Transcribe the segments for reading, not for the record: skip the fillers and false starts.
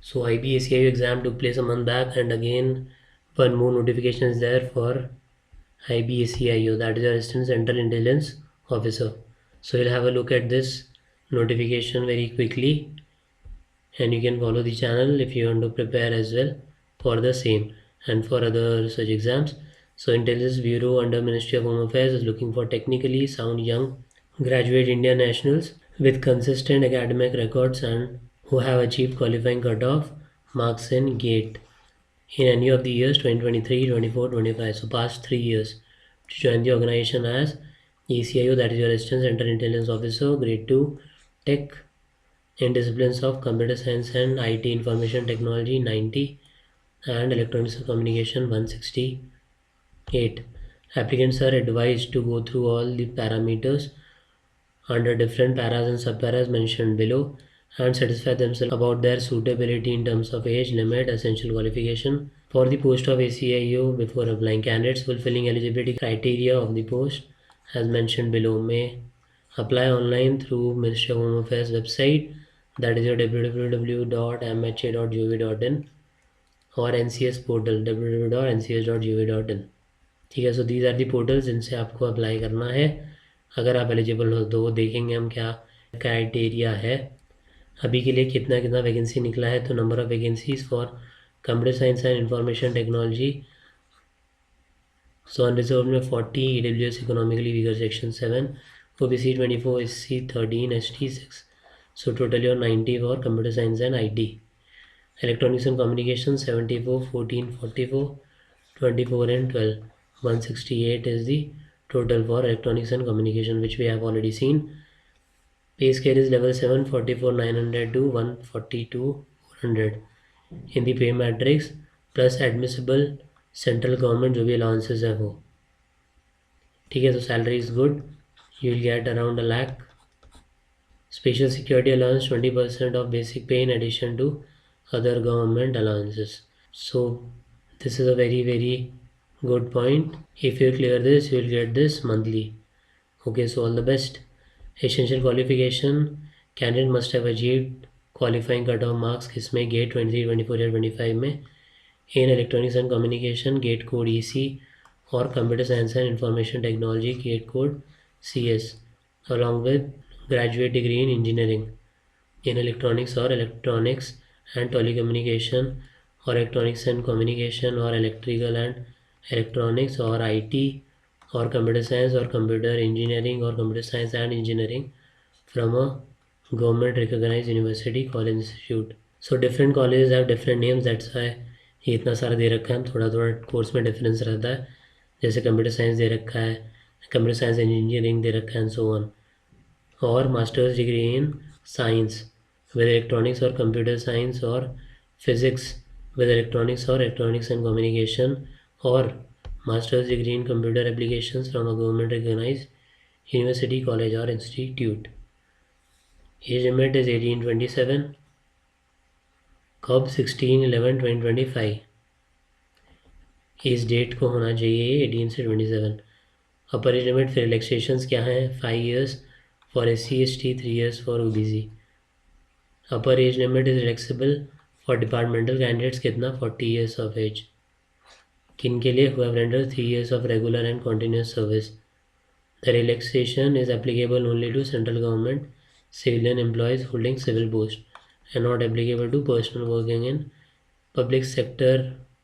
So IBACIU exam took place a month back, and again one more notification is there for IBACIO, that is your Assistant Central Intelligence Officer. So you'll have a look at this notification very quickly, and you can follow the channel if you want to prepare as well for the same and for other such exams. So Intelligence Bureau under Ministry of Home Affairs is looking for technically sound young graduate Indian nationals with consistent academic records and who have achieved qualifying cutoff marks in GATE in any of the years 2023, 24, 25. So past 3 years to join the organization as ACIO, that is your Assistant Central Intelligence Officer, Grade 2 Tech in disciplines of Computer Science and IT Information Technology 90 and Electronics and Communication 168. Applicants are advised to go through all the parameters under different paras and subparas mentioned below and satisfy themselves about their suitability in terms of age limit, essential qualification for the post of ACIO before applying. Candidates fulfilling eligibility criteria of the post as mentioned below may apply online through Ministry of Home Affairs website, that is your www.mha.gov.in और NCS portal www.ncs.gov.in. ठीक है, so these are the portals जिनसे आपको apply करना है अगर आप eligible हो तो। देखेंगे हम क्या क्राइटेरिया है अभी के लिए, कितना कितना वैकेंसी निकला है। तो number of vacancies for computer science and information technology, so unreserve में 40, EWS economically weaker section 7, OBC 24, SC 13, ST 6, so total your 90 for computer science and IT. Electronics and communication 74, 14, 44, 24 and 12. 168 is the total for electronics and communication, which we have already seen. Pay scale is level 7, 44, 900 to 142, 400 in the pay matrix plus admissible central government जो भी allowances है वो। ठीक है, तो salary is good, you will get around a lakh. Special security allowance 20% of basic pay in addition to other government allowances. So this is a very very good point. If you clear this, you will get this monthly. Okay, so all the best. Essential qualification, candidate must have achieved qualifying cutoff marks किसमें gate 23, 24 या 25 में in electronics and communication gate code EC or computer science and information technology gate code CS along with graduate degree in engineering in electronics or electronics and telecommunication or electronics and communication or electrical and electronics or IT or computer science or computer engineering or computer science and engineering from a government recognized university college institute. So different colleges have different names, that's why ये इतना सारा दे रखा है। थोड़ा थोड़ा course में difference रहता है, जैसे कंप्यूटर साइंस दे रखा है, कंप्यूटर साइंस इंजीनियरिंग दे रखा है एंड सो ऑन, और masters degree in science with electronics और कंप्यूटर साइंस और फिजिक्स विद इलेक्ट्रॉनिक्स और इलेक्ट्रॉनिक्स एंड कम्युनिकेशन और masters degree in computer applications from a government recognised university college और institute. Age limit is 18-27, कब 16/11/2025, इस date को होना चाहिए 18 से 27। अपर एज लिमिट फिर रिलैक्सेशंस क्या हैं, 5 years for SC ST, 3 years for OBC। Upper as limit is relaxable for departmental candidates कितना, 40 years ऑफ एज। किन के लिए, who have rendered 3 years of regular and continuous service. The relaxation is applicable only to central government civilian employees holding civil post and not applicable to personnel working in public sector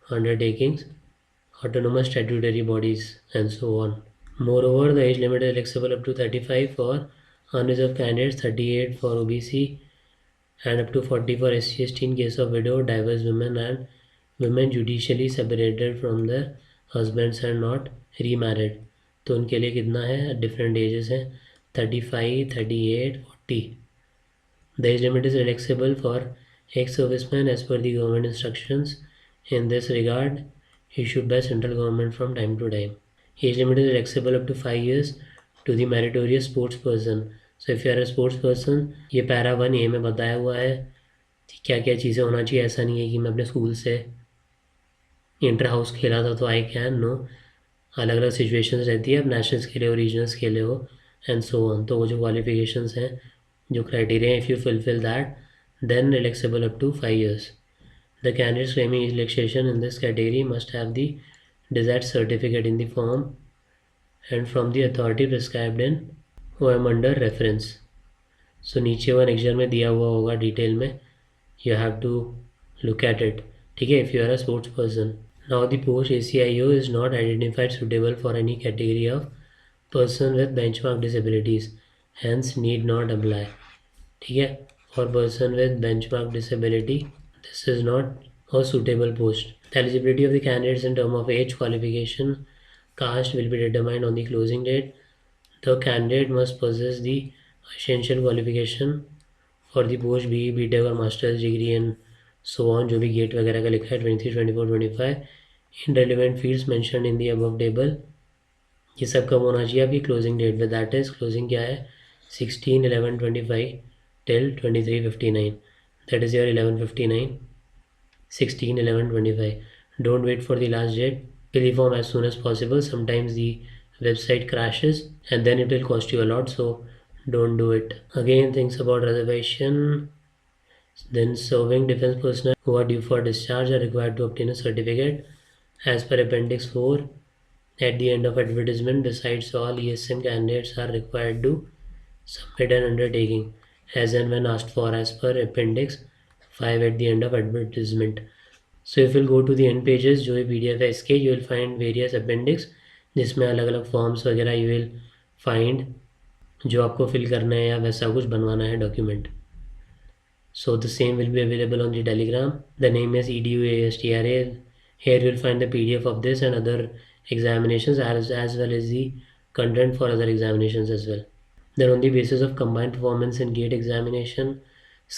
undertakings, autonomous statutory bodies and so on. Moreover, the age limit is flexible up to 35 for unreserved candidates, 38 for OBC and up to 40 for SC ST in case of widow, divorced women and women judicially separated from their husbands and not remarried. तो उनके लिए कितना है, different ages हैं, 35, 38, 40. The age limit is relaxable for ex-servicemen as per the government instructions in this regard issued by central government from time to time. Age limit is relaxable up to 5 years to the meritorious sports person. So if you are a sports person, ये para 1A में बताया हुआ है क्या क्या चीज़ें होना चाहिए। ऐसा नहीं है कि मैं अपने स्कूल से इंटर हाउस खेला था तो आई कैन नो, अलग अलग सिचुएशंस रहती है, अब नेशनल्स खेले हो, रीजनल्स खेले हो एंड सो ऑन। तो वो जो क्वालिफिकेशंस हैं, जो criteria, if you fulfil that then relaxable up to 5 years. The candidates claiming relaxation in this category must have the desired certificate in the form and from the authority prescribed in OM under reference. So नीचे one exam में दिया हुआ होगा detail में, you have to look at it. ठीक है, if you are a sports person. Now the post ACIO is not identified suitable for any category of person with benchmark disabilities, hence need not apply. ठीक है, for person with benchmark disability, this is not a suitable post. The eligibility of the candidates in terms of age, qualification, caste will be determined on the closing date. The candidate must possess the essential qualification for the post BE, BTech और masters degree and so on, जो भी gate वगैरह का लिखा है 23, 24, 25 in relevant fields mention in the above table. ये सब कब होना चाहिए आपकी क्लोजिंग डेट पे, दैट इज क्लोजिंग क्या है 16/11/25 till 23:59, that is your 11:59, 16/11/25. Don't wait for the last date, fill the form as soon as possible. Sometimes the website crashes and then it will cost you a lot, so don't do it. Again, things about reservation. Then serving defense personnel who are due for discharge are required to obtain a certificate as per Appendix 4 at the end of advertisement. Besides, all ESM candidates are required to submit an undertaking as and when asked for as per Appendix 5 at the end of advertisement. So if you'll go to the end pages, जो PDF है इसके, you will find various appendix जिसमें अलग अलग forms वगैरह you will find जो आपको fill करना है या वैसा कुछ बनवाना है document. So the same will be available on the Telegram. The name is EDUASTRA. Here you will find the PDF of this and other examinations as well as the content for other examinations as well. Then on the basis of combined performance in GATE examination,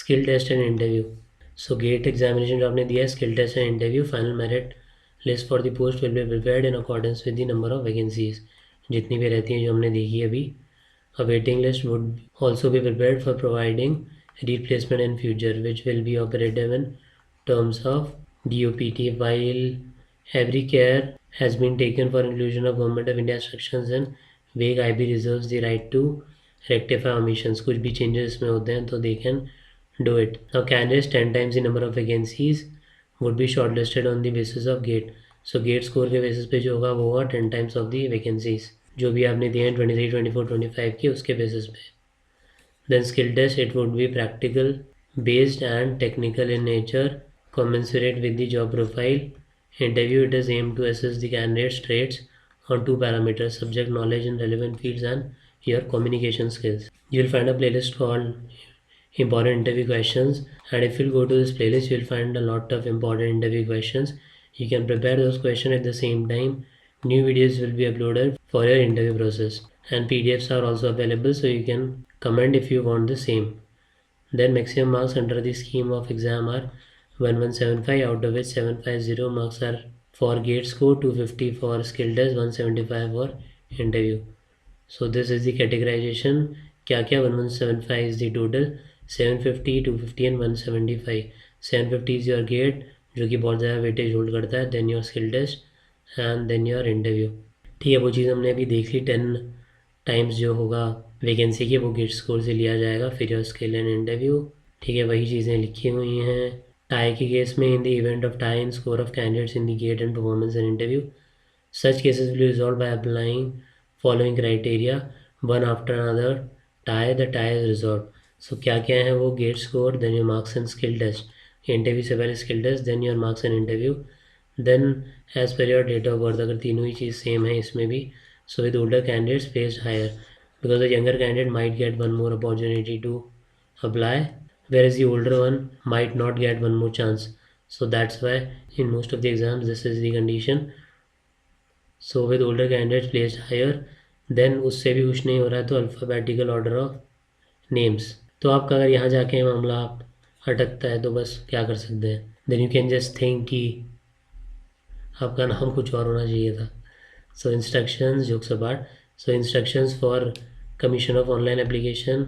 skill test and interview. So GATE examination जो आपने दिया है, skill test and interview, final merit list for the post will be prepared in accordance with the number of vacancies. जितनी भी रहती हैं जो हमने देखी अभी. A waiting list would also be prepared for providing replacement in future, which will be operative in terms of DOPT. While every care has been taken for inclusion of Government of India instructions and vague IB reserves the right to rectify omissions. कुछ भी changes इसमें होते हैं तो they can do it. Now candidates 10 times the number of vacancies would be shortlisted on the basis of GATE. So GATE score के basis पे जो होगा वो होगा 10 times of the vacancies जो भी आपने दिए हैं 23, 24, 25 के, उसके basis पे. Then skill test, it would be practical based and technical in nature, commensurate with the job profile. Interview, it is aimed to assess the candidate's traits on two parameters: subject knowledge in relevant fields and your communication skills. You will find a playlist called important interview questions, and if you go to this playlist you will find a lot of important interview questions. You can prepare those questions at the same time. New videos will be uploaded for your interview process and PDFs are also available, so you can comment if you want the same. Then maximum marks under the scheme of exam are 1175, out of which 750 marks are for GATE score, 250 for skill test, 175 for interview. So this is the categorization. क्या क्या 1175 is the total, 750, 250 and 175. 750 is your GATE जो कि बहुत ज़्यादा weightage hold करता है, then your skill test and then your interview. ठीक है, वो चीज़ हमने अभी देख ली. 10 टाइम्स जो होगा वैकेंसी के वो GATE स्कोर से लिया जाएगा, फिर योर स्किल एंड इंटरव्यू. ठीक है, वही चीज़ें लिखी हुई हैं. टाई के केस में, in the event of tie in score of candidates in the GATE and performance and interview, such cases will resolve by applying following criteria one after another. Tie, the tie is resolve. So क्या क्या है वो, GATE score, then your marks and skill test. Interview से पहले skill test, then your marks and interview, then as per your date of birth. अगर तीनों ही चीज़ same है इसमें भी, so with older candidates placed higher because the younger candidate might get one more opportunity to apply, whereas the older one might not get one more chance. So that's why in most of the exams this is the condition. So with older candidates placed higher, then उससे भी कुछ नहीं हो रहा है तो alphabetical order of names. तो आपका अगर यहाँ जाके मामला आप अटकता है तो बस क्या कर सकते हैं, then you can just think कि आपका नाम कुछ और होना चाहिए था. So instructions, jokes apart. So instructions for commission of online application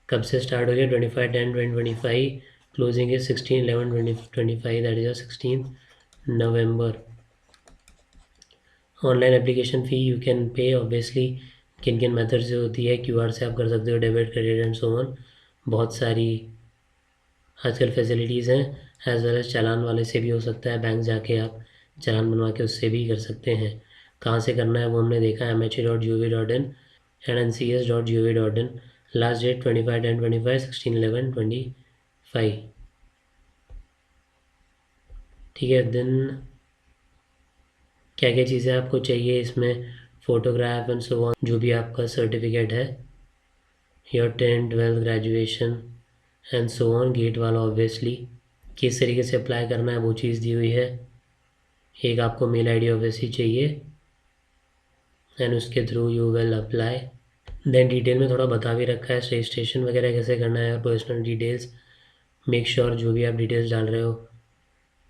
कब से स्टार्ट हो गया, 25/10/2025. Closing is 16/11/2025, that is 16th November. Online application fee you can pay obviously. किन किन मेथड से होती है, QR से आप कर सकते हो, debit, credit and so on. बहुत सारी आजकल फैसिलिटीज़ हैं. एज वेल एज चालान वाले से भी हो सकता है, बैंक जाके आप चालान बनवा के उससे भी कर सकते हैं। कहाँ से करना है वो हमने देखा, MHA.gov.in and NCS.gov.in। Last date 25/10/25, 16/11/25। ठीक है, देन क्या क्या चीज़ें आपको चाहिए इसमें, फोटोग्राफ एंड सो ऑन, जो भी आपका सर्टिफिकेट है, your 10th 12th graduation and so on, GATE वाला ऑब्वियसली, किस तरीके से अप्लाई करना है वो चीज़ दी हुई है। एक आपको मेल आईडी ऑब्वियसली चाहिए एंड उसके through you will apply. Then detail में थोड़ा बता भी रखा है रजिस्ट्रेशन वगैरह कैसे करना है और पर्सनल डिटेल्स। मेक श्योर जो भी आप डिटेल्स डाल रहे हो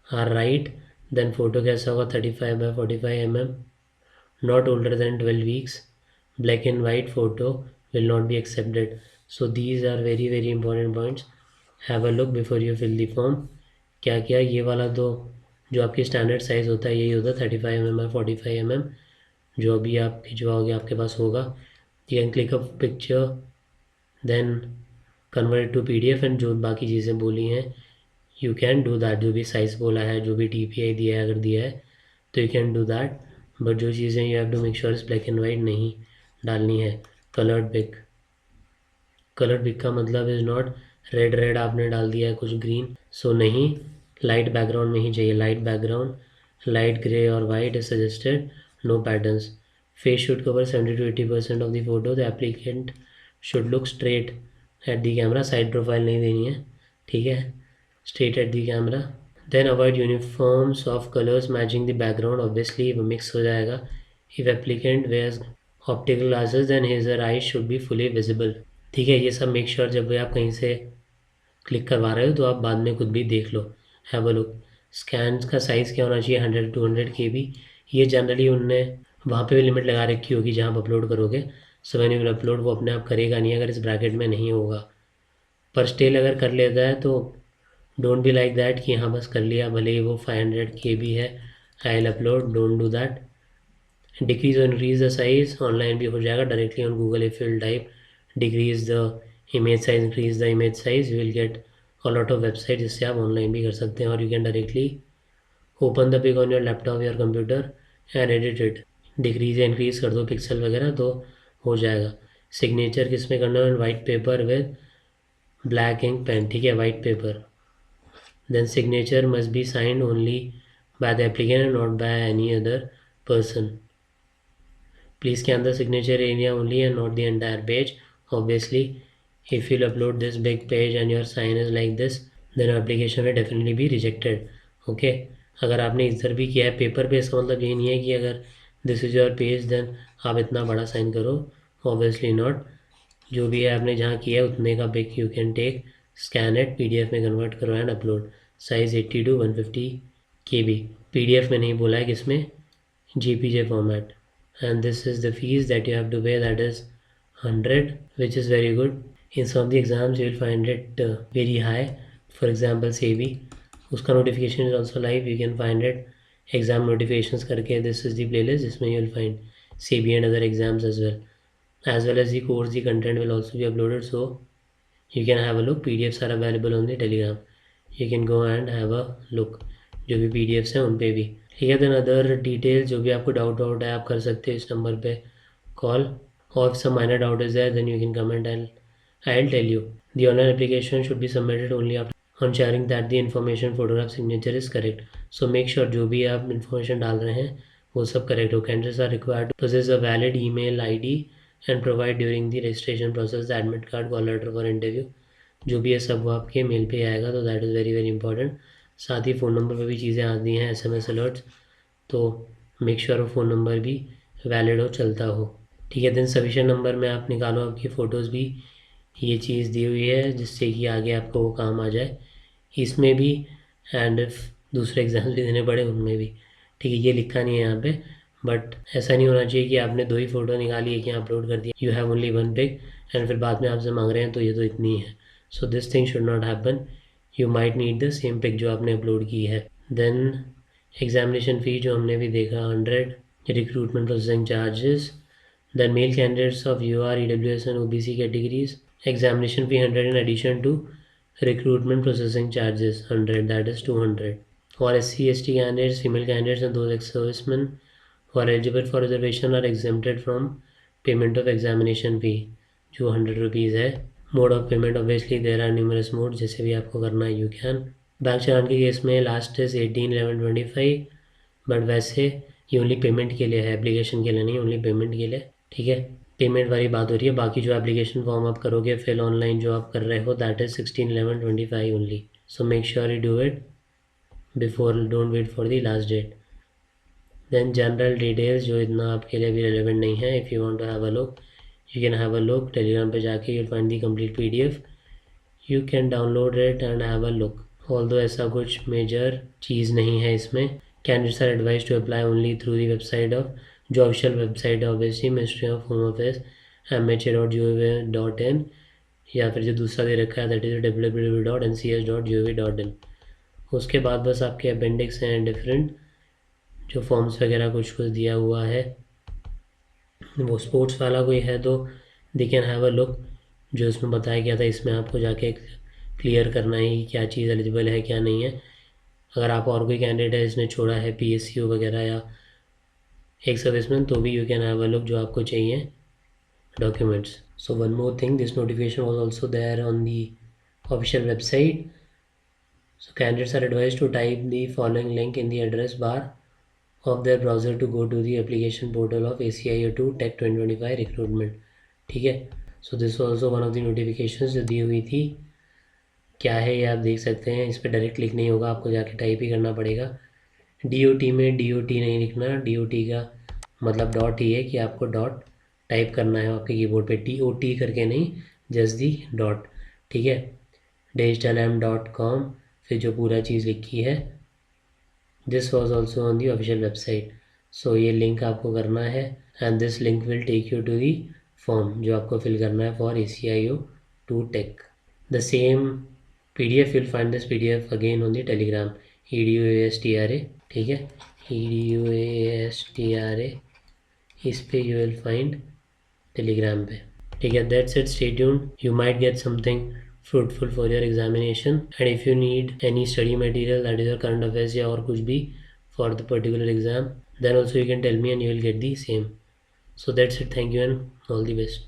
आर राइट। देन फ़ोटो कैसा होगा, 35x45 mm, not older than 12 weeks, black and white photo will not be accepted. So these are very important points. Have a look before you fill the form। क्या क्या, ये वाला तो जो आपकी standard size होता है यही होता है 35 mm 45 mm, जो अभी आप खिंचवाओगे आपके पास होगा। You can click a picture then convert to PDF and जो बाकी चीज़ें बोली हैं यू कैन डू दैट। जो भी साइज़ बोला है, जो भी DPI दिया है, अगर दिया है तो you can do that. But जो चीज़ें you have to make sure इस ब्लैक एंड वाइट नहीं डालनी है। कलर्ड पिक, कलर्ड पिक का मतलब इज़ नॉट रेड रेड आपने डाल दिया है कुछ ग्रीन, सो नहीं, लाइट बैकग्राउंड में ही चाहिए। लाइट बैकग्राउंड, लाइट ग्रे और white is suggested, no patterns. Face should cover 70 to 80% of the photo. The applicant should look straight at the camera, side profile नहीं देनी है, ठीक है, straight at the camera. Then avoid uniforms of colours matching the background, obviously वो mix हो जाएगा। If applicant wears optical glasses then his eyes should be fully visible. ठीक है, ये सब मेक श्योर जब भी आप कहीं से क्लिक करवा रहे हो तो आप बाद में खुद भी देख लो, हैव अ लुक। स्कैन का साइज़ क्या होना चाहिए, 100 to 200 KB। ये जनरली उनने वहाँ पे भी लिमिट लगा रखी होगी जहाँ आप अपलोड करोगे। So when you will upload वो अपने आप करेगा नहीं अगर इस ब्रैकेट में नहीं होगा, पर स्टिल अगर कर लेता है तो डोंट बी लाइक दैट कि हाँ बस कर लिया, भले ही वो 500 KB है, I will upload, don't do that. Decrease और इंक्रीज द साइज ऑनलाइन भी हो जाएगा directly on Google. If you will type decrease the image size, increase the image size, you will get a lot of website जिससे आप online भी कर सकते हैं। और you can directly open the pic on your laptop या computer and edit it. Decrease या increase कर दो पिक्सल वगैरह तो हो जाएगा। सिग्नेचर किस में करना है, white paper with black ink pen, ठीक है, white paper. Then signature must be signed only by the applicant and not by any other person। Please scan the signature area only and not the entire page। Obviously, if you'll upload this big page and your sign is like this, then your application will definitely be rejected। Okay, अगर आपने इधर भी किया है paper पे, इसका मतलब ये नहीं है कि अगर this is your page then आप इतना बड़ा साइन करो, ऑब्वियसली नॉट। जो भी है आपने जहाँ किया है उतने का pic you can take, scan it, PDF में कन्वर्ट करो and upload. Size 80 to 150 KB। PDF में नहीं बोला है, किसमें, JPG format। And this is the fees that you have to pay, that is 100, which is very good। In some of the exams you will find it very high। For example SEBI, उसका notification is also live, you can find it exam notifications करके, this is the playlist जिसमें you will find SEBI and other exams as well as the course, the content will also be uploaded, so you can have a look। PDFs are available on the Telegram, you can go and have a look। जो भी PDFs हैं उन पे भी, ठीक है। Then other details जो भी आपको डाउट है आप कर सकते हो इस नंबर पे कॉल, और some minor doubt is there then you can comment and I will tell you. The online application should be submitted only after ensuring that the information photograph signature is correct. So make sure जो भी आप information डाल रहे हैं वो सब correct हो। Candidates are required to possess a valid email ID and provide during the registration process the admit card, call letter for interview. जो भी है सब वो आपके मेल पे आएगा, तो दैट इज़ वेरी इंपॉर्टेंट। साथ ही फ़ोन नंबर पर भी चीज़ें आती हैं, SMS अलर्ट्स, तो मेक श्योर वो फ़ोन नंबर भी वैलिड हो, चलता हो, ठीक है। देन सफिशिएंट नंबर में आप निकालो आपकी फ़ोटोज़ भी, ये चीज़ दी हुई है जिससे कि आगे आपको वो काम आ जाए इसमें भी, एंड इफ दूसरे एग्ज़ाम्स भी देने पड़े उनमें भी, ठीक है। ये लिखा नहीं है यहाँ पे, बट ऐसा नहीं होना चाहिए कि आपने 2 ही फ़ोटो निकाली है कि अपलोड कर दिया, you have only 1 pic and फिर बाद में आपसे मांग रहे हैं तो ये तो इतनी है। So this thing should not happen, you might need the same pic जो आपने अपलोड की है। देन एग्जामिनेशन फ़ी जो हमने भी देखा 100, recruitment processing charges. Then male candidates of UR EWS and OBC categories, examination fee 100 in addition to Recruitment processing charges 100, that is 200. For SC, ST candidates, female candidates and those ex-servicemen who are eligible for reservation are exempted from payment of examination fee, जो 100 rupees है. Mode of payment obviously there are numerous mode, जैसे भी आपको करना है you can. Bank चालान के case में last is 18/11/25, but वैसे ये ओनली पेमेंट के लिए है, एप्लीकेशन के लिए नहीं, ओनली पेमेंट के लिए. ठीक है, पेमेंट वाली बात हो रही है. बाकी जो एप्लीकेशन फॉर्म आप करोगे फिल ऑनलाइन जो आप कर रहे हो, that is 16/11/25 only. So make sure you do it before, don't wait for the last date. Then general details जो इतना आपके लिए भी रेलिवेंट नहीं है. If you want to have a look you can have a look. Telegram पे जाके you find the complete PDF. You can download it and have a look. Although ऐसा कुछ मेजर चीज़ नहीं है इसमें. Candidates are advise to apply only through the website of, जो official website है obviously, ministry of home affairs MHA.gov.in, या फिर जो दूसरा दे रखा है दैट इज़ www.ncs.gov.in. उसके बाद बस आपके अपेंडिक्स हैं डिफरेंट, जो फॉर्म्स वगैरह कुछ कुछ दिया हुआ है. वो स्पोर्ट्स वाला कोई है तो they can have a look, जो इसमें बताया गया था. इसमें आपको जाके क्लियर करना है कि क्या चीज़ एलिजिबल है क्या नहीं है. अगर आप और कोई कैंडिडेट है जिसने छोड़ा है PSU वगैरह या एक सर्विसमैन, तो भी you can have a look जो आपको चाहिए documents. So one more thing, this notification was also there on the official website. So candidates are advised to type the following link in the address bar of their browser to go to the application portal of ACIO2 Tech 2025 recruitment. ठीक है, so this was also one of the notifications जो दी हुई थी. क्या है ये आप देख सकते हैं. इस पर डायरेक्ट क्लिक नहीं होगा, आपको जाके टाइप ही करना पड़ेगा. DOT में DOT नहीं लिखना. DOT का मतलब डॉट ही है कि आपको डॉट टाइप करना है आपके कीबोर्ड पे, TOT करके नहीं, जस्ट दी डॉट. ठीक है, digitalm.com, फिर जो पूरा चीज़ लिखी है. This was also on the official website. So ये लिंक आपको करना है and this link will take you to the form जो आपको फिल करना है for ACIO2 Tech. The same PDF, you'll find this PDF again on the Telegram, EDUASTRA. ठीक है, EDUASTRA, इस पे you will find Telegram पे. ठीक है, that's it. Stay tuned. You might get something fruitful for your examination, and if you need any study material, that is your current affairs या और कुछ भी for the particular exam, then also you can tell me and you will get the same. So that's it. Thank you and all the best.